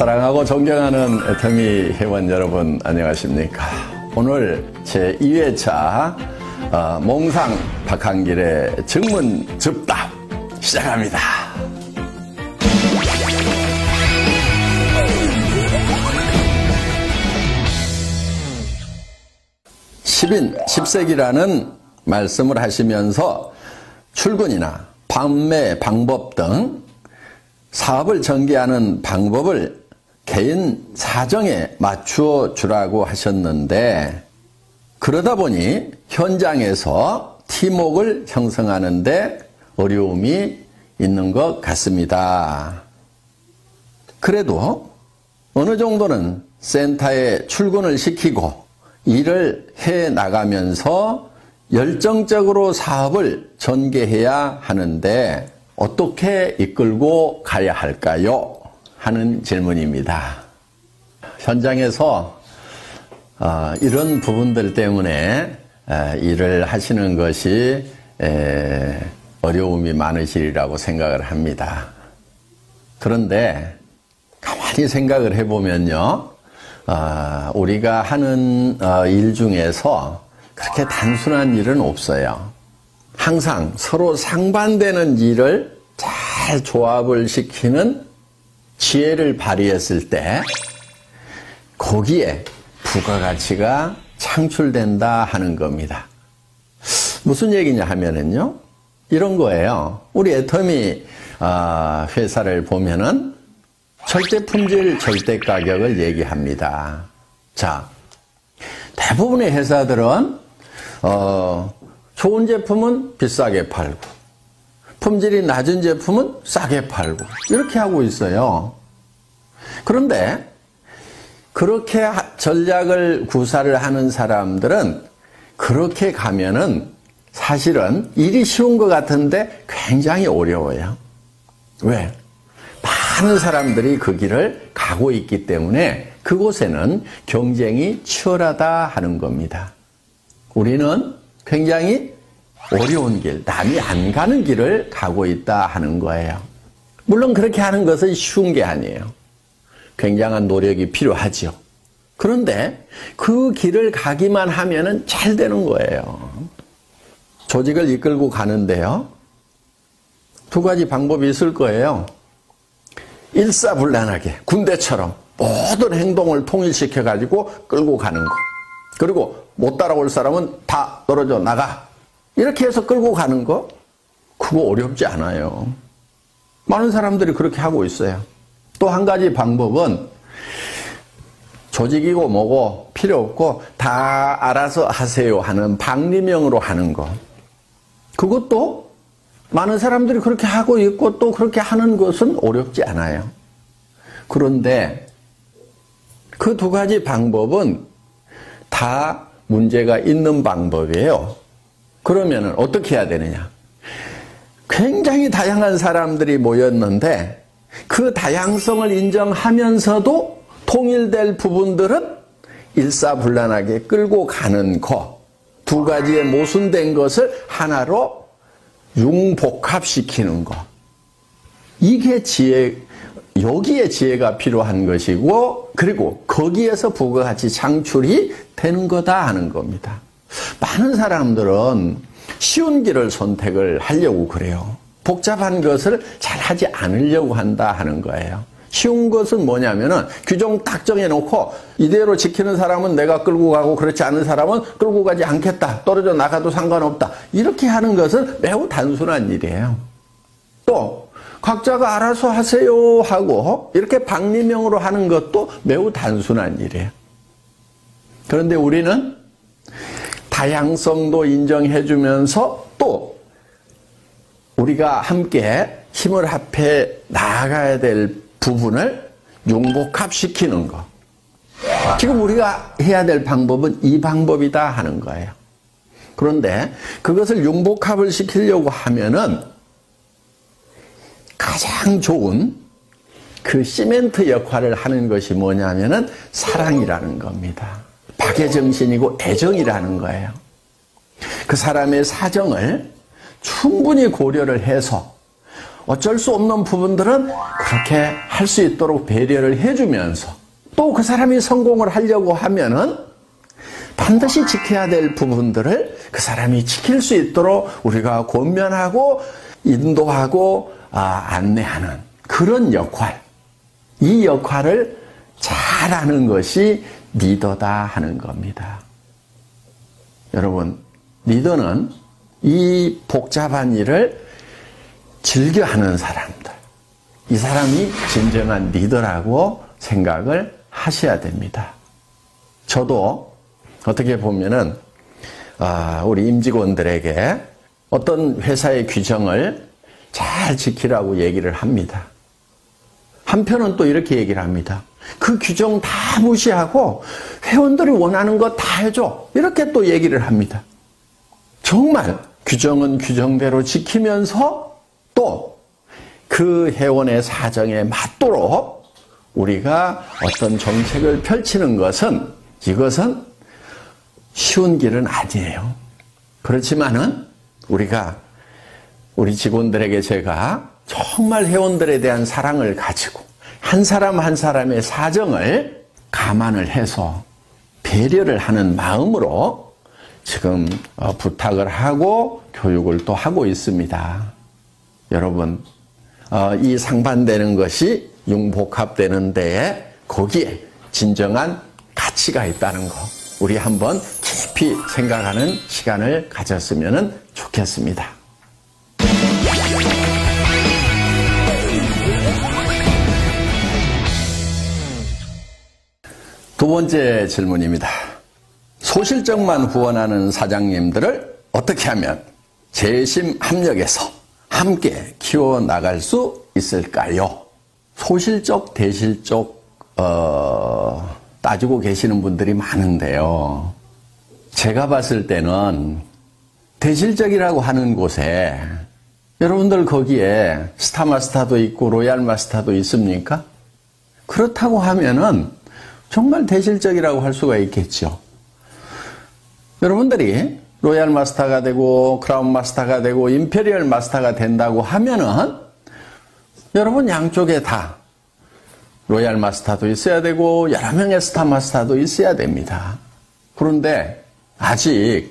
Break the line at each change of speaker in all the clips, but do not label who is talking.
사랑하고 존경하는 애터미 회원 여러분 안녕하십니까. 오늘 제2회차 몽상 박한길의 증문즉답 시작합니다. 십인, 십세기라는 말씀을 하시면서 출근이나 판매 방법 등 사업을 전개하는 방법을 개인 사정에 맞추어 주라고 하셨는데, 그러다 보니 현장에서 팀워크를 형성하는 데 어려움이 있는 것 같습니다. 그래도 어느 정도는 센터에 출근을 시키고 일을 해 나가면서 열정적으로 사업을 전개해야 하는데 어떻게 이끌고 가야 할까요? 하는 질문입니다. 현장에서 이런 부분들 때문에 일을 하시는 것이 어려움이 많으시리라고 생각을 합니다. 그런데 가만히 생각을 해보면요, 우리가 하는 일 중에서 그렇게 단순한 일은 없어요. 항상 서로 상반되는 일을 잘 조합을 시키는 지혜를 발휘했을 때 거기에 부가가치가 창출된다 하는 겁니다. 무슨 얘기냐 하면은요, 이런 거예요. 우리 애터미 회사를 보면은 절대 품질, 절대 가격을 얘기합니다. 자, 대부분의 회사들은 좋은 제품은 비싸게 팔고 품질이 낮은 제품은 싸게 팔고 이렇게 하고 있어요. 그런데 그렇게 전략을 구사를 하는 사람들은 그렇게 가면은 사실은 일이 쉬운 것 같은데 굉장히 어려워요. 왜? 많은 사람들이 그 길을 가고 있기 때문에 그곳에는 경쟁이 치열하다 하는 겁니다. 우리는 굉장히 어려운 길, 남이 안 가는 길을 가고 있다 하는 거예요. 물론 그렇게 하는 것은 쉬운 게 아니에요. 굉장한 노력이 필요하죠. 그런데 그 길을 가기만 하면은 잘 되는 거예요. 조직을 이끌고 가는데요, 두 가지 방법이 있을 거예요. 일사불란하게 군대처럼 모든 행동을 통일시켜가지고 끌고 가는 거. 그리고 못 따라올 사람은 다 떨어져 나가. 이렇게 해서 끌고 가는 거, 그거 어렵지 않아요. 많은 사람들이 그렇게 하고 있어요. 또 한 가지 방법은 조직이고 뭐고 필요 없고 다 알아서 하세요 하는 방리명으로 하는 거. 그것도 많은 사람들이 그렇게 하고 있고 또 그렇게 하는 것은 어렵지 않아요. 그런데 그 두 가지 방법은 다 문제가 있는 방법이에요. 그러면 어떻게 해야 되느냐? 굉장히 다양한 사람들이 모였는데 그 다양성을 인정하면서도 통일될 부분들은 일사불란하게 끌고 가는 거, 두 가지의 모순된 것을 하나로 융복합시키는 거. 이게 여기에 지혜가 필요한 것이고, 그리고 거기에서 부가가치 창출이 되는 거다 하는 겁니다. 많은 사람들은 쉬운 길을 선택을 하려고 그래요. 복잡한 것을 잘 하지 않으려고 한다 하는 거예요. 쉬운 것은 뭐냐면은 규정 딱 정해놓고 이대로 지키는 사람은 내가 끌고 가고 그렇지 않은 사람은 끌고 가지 않겠다. 떨어져 나가도 상관없다. 이렇게 하는 것은 매우 단순한 일이에요. 또 각자가 알아서 하세요 하고 이렇게 방리명으로 하는 것도 매우 단순한 일이에요. 그런데 우리는 다양성도 인정해주면서 또 우리가 함께 힘을 합해 나아가야 될 부분을 융복합시키는 거. 지금 우리가 해야 될 방법은 이 방법이다 하는 거예요. 그런데 그것을 융복합을 시키려고 하면은 가장 좋은 그 시멘트 역할을 하는 것이 뭐냐면은 사랑이라는 겁니다. 박애정신이고 애정이라는 거예요. 그 사람의 사정을 충분히 고려를 해서 어쩔 수 없는 부분들은 그렇게 할 수 있도록 배려를 해주면서 또 그 사람이 성공을 하려고 하면은 반드시 지켜야 될 부분들을 그 사람이 지킬 수 있도록 우리가 권면하고 인도하고 안내하는 그런 역할, 이 역할을 잘하는 것이 리더다 하는 겁니다. 여러분, 리더는 이 복잡한 일을 즐겨하는 사람들, 이 사람이 진정한 리더라고 생각을 하셔야 됩니다. 저도 어떻게 보면은 우리 임직원들에게 어떤 회사의 규정을 잘 지키라고 얘기를 합니다. 한편은 또 이렇게 얘기를 합니다. 그 규정 다 무시하고 회원들이 원하는 거 다 해줘. 이렇게 또 얘기를 합니다. 정말 규정은 규정대로 지키면서 또 그 회원의 사정에 맞도록 우리가 어떤 정책을 펼치는 것은 이것은 쉬운 길은 아니에요. 그렇지만은 우리 직원들에게 제가 정말 회원들에 대한 사랑을 가지고 한 사람 한 사람의 사정을 감안을 해서 배려를 하는 마음으로 지금 부탁을 하고 교육을 또 하고 있습니다. 여러분, 이 상반되는 것이 융복합되는 데에 거기에 진정한 가치가 있다는 거 우리 한번 깊이 생각하는 시간을 가졌으면 좋겠습니다. 두 번째 질문입니다. 소실적만 후원하는 사장님들을 어떻게 하면 재심 합력해서 함께 키워나갈 수 있을까요? 소실적, 대실적 따지고 계시는 분들이 많은데요. 제가 봤을 때는 대실적이라고 하는 곳에 여러분들 거기에 스타마스터도 있고 로얄마스터도 있습니까? 그렇다고 하면은 정말 대실적이라고 할 수가 있겠죠. 여러분들이 로얄 마스터가 되고 크라운 마스터가 되고 임페리얼 마스터가 된다고 하면은 여러분 양쪽에 다 로얄 마스터도 있어야 되고 여러 명의 스타 마스터도 있어야 됩니다. 그런데 아직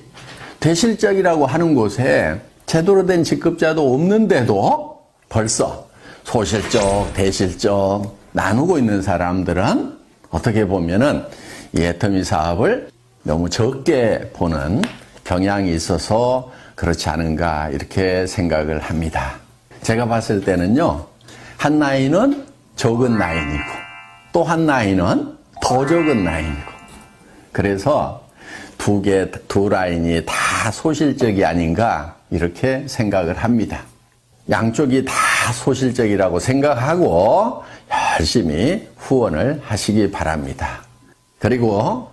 대실적이라고 하는 곳에 제대로 된 직급자도 없는데도 벌써 소실적, 대실적 나누고 있는 사람들은 어떻게 보면은 이 애터미 사업을 너무 적게 보는 경향이 있어서 그렇지 않은가 이렇게 생각을 합니다. 제가 봤을 때는요, 한 라인은 적은 라인이고 또 한 라인은 더 적은 라인이고 그래서 두 라인이 다 소실적이 아닌가 이렇게 생각을 합니다. 양쪽이 다 소실적이라고 생각하고 열심히 후원을 하시기 바랍니다. 그리고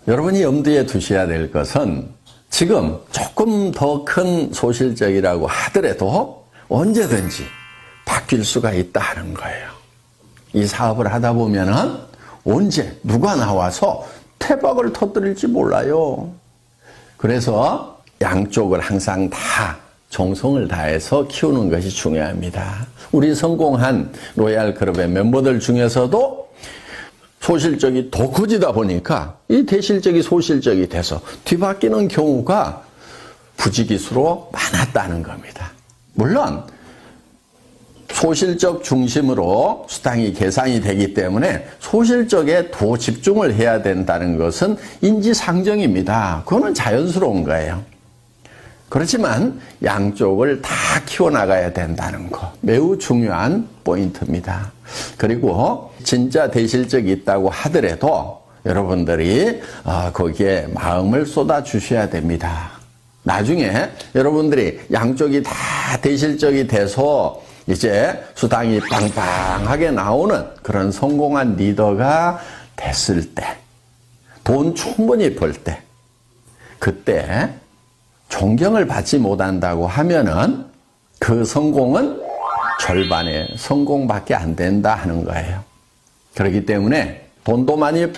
여러분이 염두에 두셔야 될 것은 지금 조금 더 큰 소실적이라고 하더라도 언제든지 바뀔 수가 있다는 거예요. 이 사업을 하다 보면은 언제 누가 나와서 태박을 터뜨릴지 몰라요. 그래서 양쪽을 항상 다 정성을 다해서 키우는 것이 중요합니다. 우리 성공한 로얄 클럽의 멤버들 중에서도 소실적이 더 커지다 보니까 이 대실적이 소실적이 돼서 뒤바뀌는 경우가 부지기수로 많았다는 겁니다. 물론 소실적 중심으로 수당이 계산이 되기 때문에 소실적에 더 집중을 해야 된다는 것은 인지상정입니다. 그거는 자연스러운 거예요. 그렇지만 양쪽을 다 키워나가야 된다는 거 매우 중요한 포인트입니다. 그리고 진짜 대실적이 있다고 하더라도 여러분들이 거기에 마음을 쏟아주셔야 됩니다. 나중에 여러분들이 양쪽이 다 대실적이 돼서 이제 수당이 빵빵하게 나오는 그런 성공한 리더가 됐을 때, 돈 충분히 벌 때, 그때 존경을 받지 못한다고 하면은 그 성공은 절반의 성공밖에 안 된다 하는 거예요. 그렇기 때문에 돈도 많이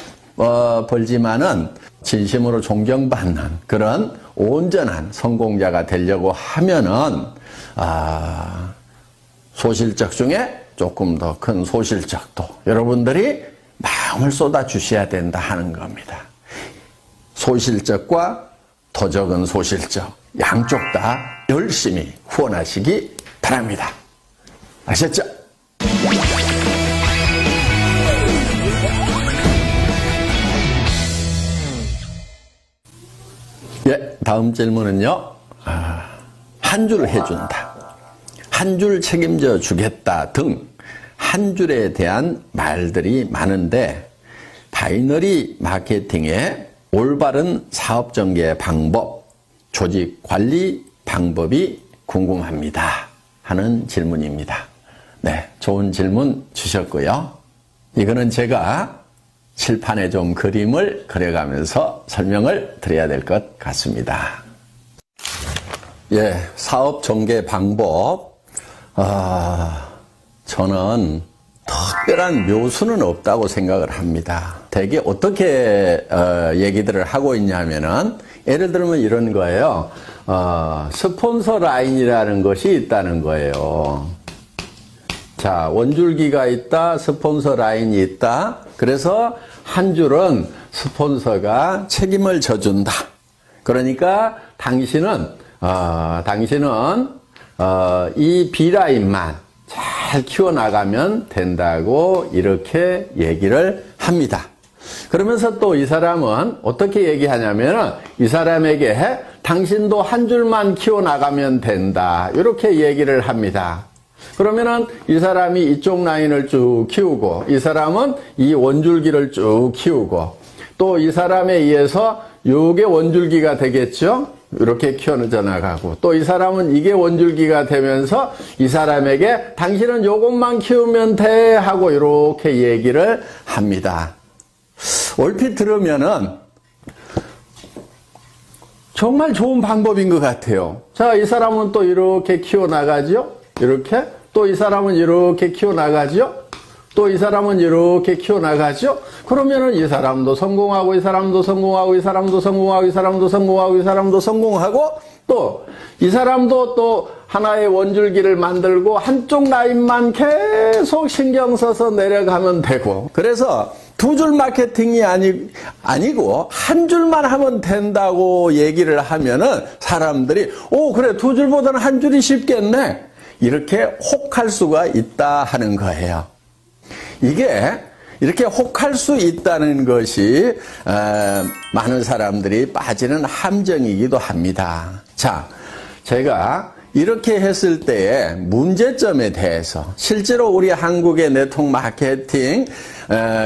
벌지만은 진심으로 존경받는 그런 온전한 성공자가 되려고 하면은 소실적 중에 조금 더 큰 소실적도 여러분들이 마음을 쏟아 주셔야 된다 하는 겁니다. 소실적과 더 적은 소실적 양쪽 다 열심히 후원하시기 바랍니다. 아셨죠? 예, 다음 질문은요. 한 줄 해준다. 한 줄 책임져 주겠다 등 한 줄에 대한 말들이 많은데 바이너리 마케팅의 올바른 사업 전개 방법, 조직 관리 방법이 궁금합니다 하는 질문입니다. 네, 좋은 질문 주셨고요. 이거는 제가 칠판에 좀 그림을 그려가면서 설명을 드려야 될 것 같습니다. 예, 사업 전개 방법. 저는 특별한 묘수는 없다고 생각을 합니다. 대개 어떻게 얘기들을 하고 있냐면은 예를 들면 이런 거예요. 스폰서 라인이라는 것이 있다는 거예요. 자, 원줄기가 있다, 스폰서 라인이 있다. 그래서 한 줄은 스폰서가 책임을 져준다. 그러니까 당신은 이 B라인만 잘 키워나가면 된다고 이렇게 얘기를 합니다. 그러면서 또 이 사람은 어떻게 얘기하냐면 이 사람에게 당신도 한 줄만 키워나가면 된다. 이렇게 얘기를 합니다. 그러면은 이 사람이 이쪽 라인을 쭉 키우고 이 사람은 이 원줄기를 쭉 키우고 또 이 사람에 의해서 요게 원줄기가 되겠죠? 이렇게 키워져 나가고 또 이 사람은 이게 원줄기가 되면서 이 사람에게 당신은 요것만 키우면 돼 하고 이렇게 얘기를 합니다. 얼핏 들으면은 정말 좋은 방법인 것 같아요. 자, 이 사람은 또 이렇게 키워나가죠? 이렇게. 또 이 사람은 이렇게 키워나가죠? 또 이 사람은 이렇게 키워나가죠? 그러면은 이 사람도 성공하고, 이 사람도 성공하고, 이 사람도 성공하고, 이 사람도 성공하고, 이 사람도 성공하고, 또 이 사람도 또 하나의 원줄기를 만들고 한쪽 라인만 계속 신경 써서 내려가면 되고. 그래서 두 줄 마케팅이 아니고 한 줄만 하면 된다고 얘기를 하면은 사람들이 그래, 두 줄보다는 한 줄이 쉽겠네. 이렇게 혹할 수가 있다 하는 거예요. 이게 이렇게 혹할 수 있다는 것이 많은 사람들이 빠지는 함정이기도 합니다. 자, 제가 이렇게 했을 때의 문제점에 대해서 실제로 우리 한국의 네트워크 마케팅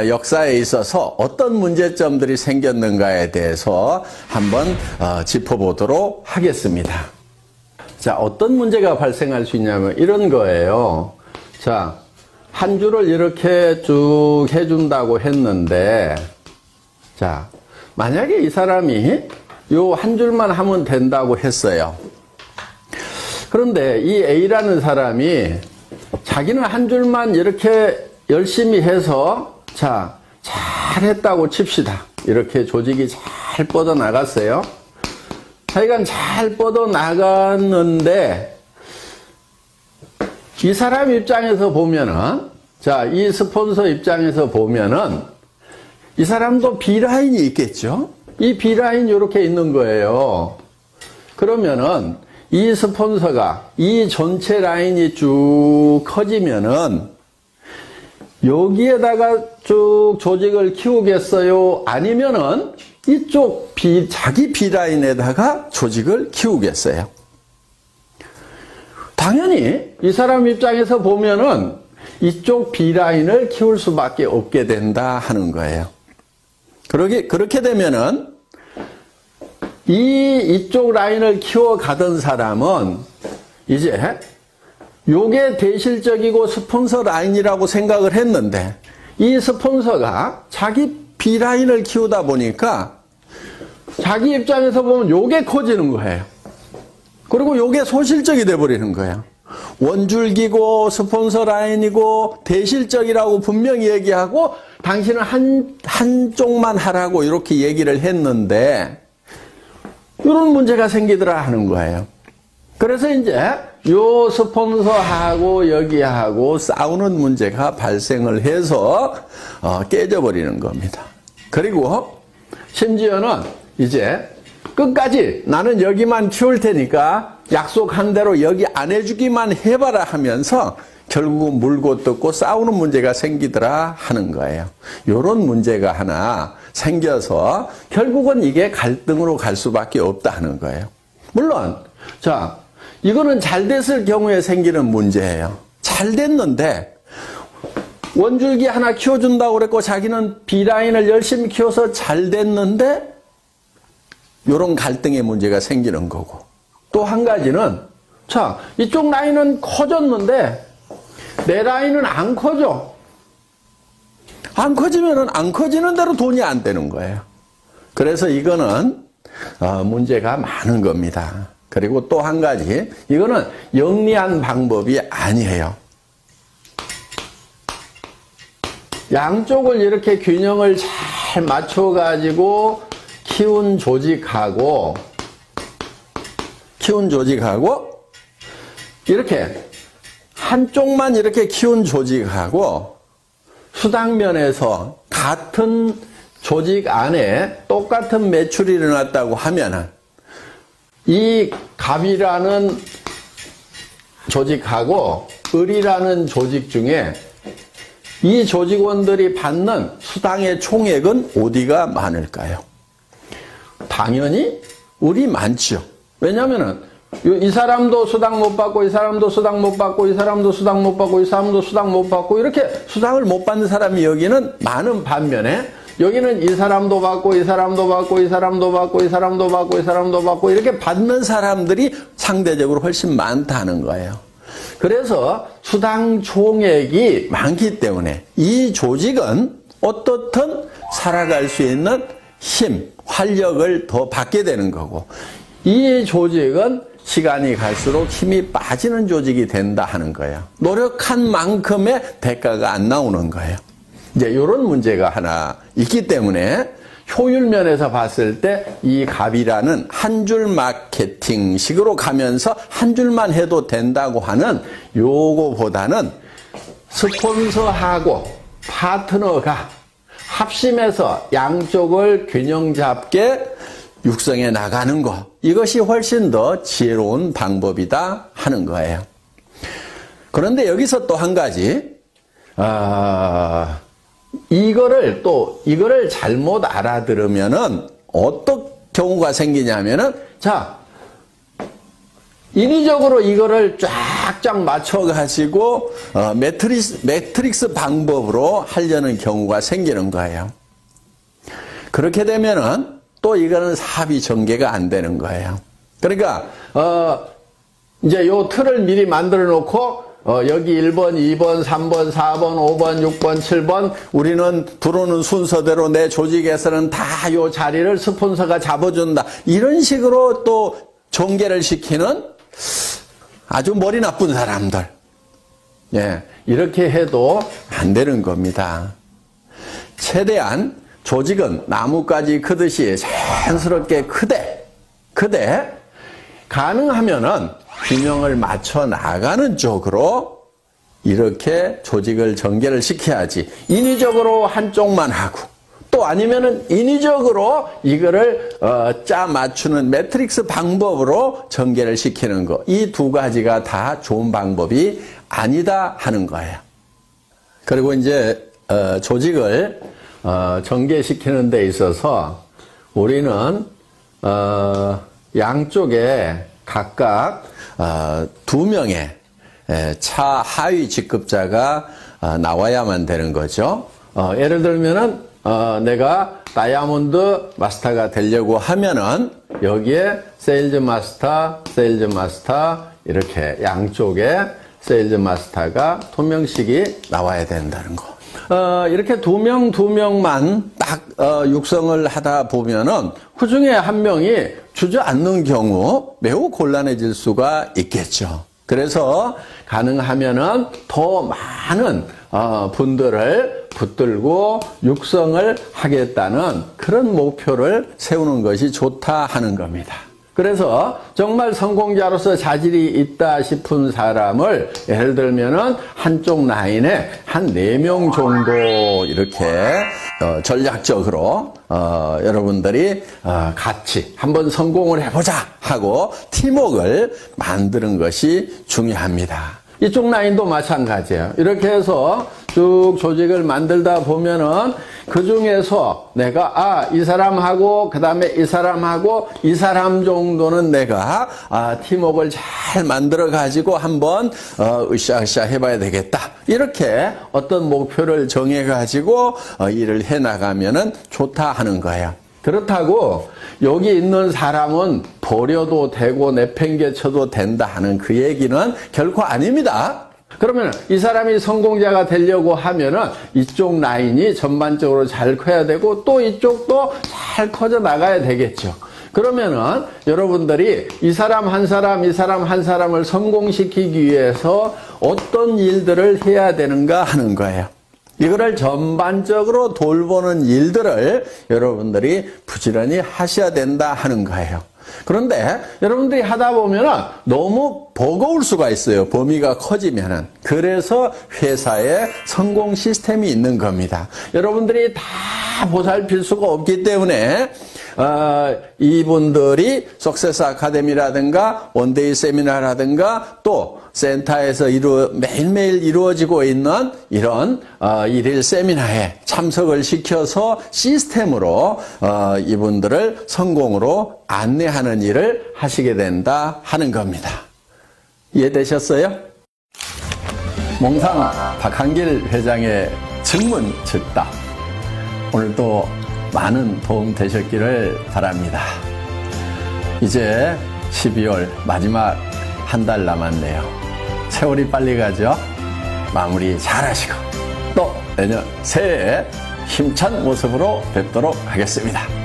역사에 있어서 어떤 문제점들이 생겼는가에 대해서 한번 짚어보도록 하겠습니다. 자, 어떤 문제가 발생할 수 있냐면 이런 거예요. 자, 한 줄을 이렇게 쭉 해준다고 했는데, 자, 만약에 이 사람이 요 한 줄만 하면 된다고 했어요. 그런데 이 A라는 사람이 자기는 한 줄만 이렇게 열심히 해서, 자, 잘했다고 칩시다. 이렇게 조직이 잘 뻗어나갔어요. 하여간 잘 뻗어나갔는데, 이 사람 입장에서 보면은, 자, 이 스폰서 입장에서 보면은, 이 사람도 B라인이 있겠죠? 이 B라인이 이렇게 있는 거예요. 그러면은, 이 스폰서가 이 전체 라인이 쭉 커지면은, 여기에다가 쭉 조직을 키우겠어요? 아니면은, 이쪽 자기 B라인에다가 조직을 키우겠어요? 당연히 이 사람 입장에서 보면은 이쪽 B라인을 키울 수밖에 없게 된다 하는 거예요. 그렇게 되면은 이쪽 라인을 키워가던 사람은 이제 요게 대실적이고 스폰서 라인이라고 생각을 했는데 이 스폰서가 자기 B라인을 키우다 보니까 자기 입장에서 보면 요게 커지는 거예요. 그리고 요게 소실적이 돼버리는 거예요. 원줄기고 스폰서 라인이고 대실적이라고 분명히 얘기하고 당신은 한쪽만 하라고 이렇게 얘기를 했는데 이런 문제가 생기더라 하는 거예요. 그래서 이제 요 스폰서하고 여기하고 싸우는 문제가 발생을 해서 깨져버리는 겁니다. 그리고 심지어는 이제 끝까지 나는 여기만 키울 테니까 약속한 대로 여기 안 해주기만 해봐라 하면서 결국은 물고 뜯고 싸우는 문제가 생기더라 하는 거예요. 이런 문제가 하나 생겨서 결국은 이게 갈등으로 갈 수밖에 없다 하는 거예요. 물론 자 이거는 잘 됐을 경우에 생기는 문제예요. 잘 됐는데 원줄기 하나 키워준다고 그랬고 자기는 B라인을 열심히 키워서 잘 됐는데 이런 갈등의 문제가 생기는 거고, 또 한 가지는 자 이쪽 라인은 커졌는데 내 라인은 안 커져. 안 커지면은 안 커지는 대로 돈이 안 되는 거예요. 그래서 이거는 문제가 많은 겁니다. 그리고 또 한 가지, 이거는 영리한 방법이 아니에요. 양쪽을 이렇게 균형을 잘 맞춰가지고 키운 조직하고 이렇게 한쪽만 이렇게 키운 조직하고 수당면에서 같은 조직 안에 똑같은 매출이 일어났다고 하면은 이 갑이라는 조직하고 을이라는 조직 중에 이 조직원들이 받는 수당의 총액은 어디가 많을까요? 당연히 을이 많죠. 왜냐면은 이 사람도 수당 못 받고 이 사람도 수당 못 받고 이 사람도 수당 못 받고 이 사람도 수당 못 받고 이렇게 수당을 못 받는 사람이 여기는 많은 반면에 여기는 이 사람도 받고 이 사람도 받고 이 사람도 받고 이 사람도 받고 이 사람도 받고 이렇게 받는 사람들이 상대적으로 훨씬 많다는 거예요. 그래서 수당 총액이 많기 때문에 이 조직은 어떻든 살아갈 수 있는 힘, 활력을 더 받게 되는 거고, 이 조직은 시간이 갈수록 힘이 빠지는 조직이 된다 하는 거예요. 노력한 만큼의 대가가 안 나오는 거예요. 이제 이런 문제가 하나 있기 때문에 효율 면에서 봤을 때 이 갑이라는 한 줄 마케팅식으로 가면서 한 줄만 해도 된다고 하는 요거보다는 스폰서하고 파트너가 합심해서 양쪽을 균형 잡게 육성해 나가는 것, 이것이 훨씬 더 지혜로운 방법이다 하는 거예요. 그런데 여기서 또 한 가지, 이거를 잘못 알아들으면은 어떤 경우가 생기냐면은, 자, 인위적으로 이거를 쫙쫙 맞춰가지고, 매트릭스 방법으로 하려는 경우가 생기는 거예요. 그렇게 되면은, 또 이거는 사업이 전개가 안 되는 거예요. 그러니까, 이제 요 틀을 미리 만들어 놓고, 여기 1번, 2번, 3번, 4번, 5번, 6번, 7번, 우리는 들어오는 순서대로 내 조직에서는 다 요 자리를 스폰서가 잡아준다. 이런 식으로 또 전개를 시키는 아주 머리 나쁜 사람들. 예, 이렇게 해도 안 되는 겁니다. 최대한 조직은 나뭇가지 크듯이 자연스럽게 크되 가능하면은 균형을 맞춰 나가는 쪽으로 이렇게 조직을 전개를 시켜야지, 인위적으로 한쪽만 하고 또 아니면은 인위적으로 이거를 짜 맞추는 매트릭스 방법으로 전개를 시키는 거, 이 두 가지가 다 좋은 방법이 아니다 하는 거예요. 그리고 이제 조직을 전개시키는 데 있어서 우리는 양쪽에 각각 2명의 차하위 직급자가 나와야만 되는 거죠. 예를 들면은 내가 다이아몬드 마스터가 되려고 하면은 여기에 세일즈 마스터 이렇게 양쪽에 세일즈 마스터가 2명씩이 나와야 된다는 거. 이렇게 두 명만 딱 육성을 하다 보면은 그중에 한 명이 주저앉는 경우 매우 곤란해질 수가 있겠죠. 그래서 가능하면은 더 많은 분들을 붙들고 육성을 하겠다는 그런 목표를 세우는 것이 좋다 하는 겁니다. 그래서 정말 성공자로서 자질이 있다 싶은 사람을 예를 들면은 한쪽 라인에 한 4명 정도 이렇게 전략적으로 여러분들이 같이 한번 성공을 해보자 하고 팀워크를 만드는 것이 중요합니다. 이쪽 라인도 마찬가지예요. 이렇게 해서 쭉 조직을 만들다 보면은 그 중에서 내가 이 사람하고 그 다음에 이 사람하고 이 사람 정도는 내가 팀워크를 잘 만들어 가지고 한번 으쌰으쌰 해봐야 되겠다. 이렇게 어떤 목표를 정해 가지고 일을 해 나가면은 좋다 하는 거예요. 그렇다고 여기 있는 사람은 버려도 되고 내팽개쳐도 된다 하는 그 얘기는 결코 아닙니다. 그러면 이 사람이 성공자가 되려고 하면은 이쪽 라인이 전반적으로 잘 커야 되고 또 이쪽도 잘 커져 나가야 되겠죠. 그러면은 여러분들이 이 사람 한 사람, 이 사람 한 사람을 성공시키기 위해서 어떤 일들을 해야 되는가 하는 거예요. 이거를 전반적으로 돌보는 일들을 여러분들이 부지런히 하셔야 된다 하는 거예요. 그런데 여러분들이 하다 보면은 너무 버거울 수가 있어요. 범위가 커지면은. 그래서 회사에 성공 시스템이 있는 겁니다. 여러분들이 다 보살필 수가 없기 때문에 이분들이 석세스 아카데미라든가 원데이 세미나라든가 또 센터에서 매일매일 이루어지고 있는 이런 일일 세미나에 참석을 시켜서 시스템으로 이분들을 성공으로 안내하는 일을 하시게 된다 하는 겁니다. 이해되셨어요? 몽상 박한길 회장의 증문 즉답. 오늘도 많은 도움 되셨기를 바랍니다. 이제 12월 마지막 한 달 남았네요. 세월이 빨리 가죠? 마무리 잘 하시고 또 내년 새해에 힘찬 모습으로 뵙도록 하겠습니다.